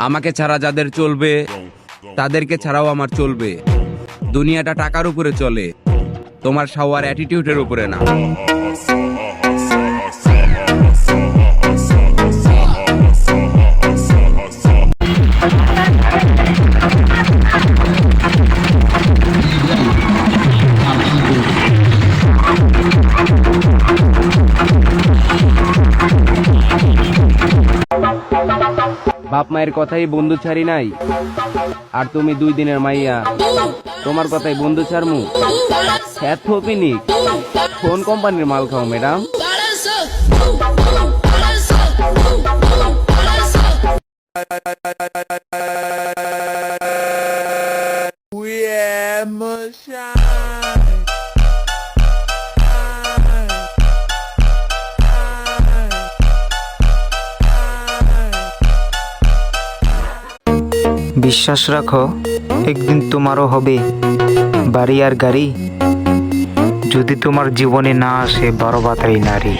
আমাকে ছাড়া যাদের চলবে তাদেরকে ছাড়াও আমার চলবে। দুনিয়াটা টাকার উপরে চলে, তোমার শাওয়ার অ্যাটিটিউডের উপরে না। বাপ মায়ের কথাই বন্ধু ছাড়ি নাই, আর তুমি 2 দিনের মাইয়া, তোমার কথাই বন্ধু ছাড়মু? হ্যাঁ থপিনিক, কোন কোম্পানির মাল খাও ম্যাডাম? বিশ্বাস রাখো, একদিন তোমারও হবে বাড়ি আর গাড়ি, যদি তোমার জীবনে না আসে 12 বাতারি নারী।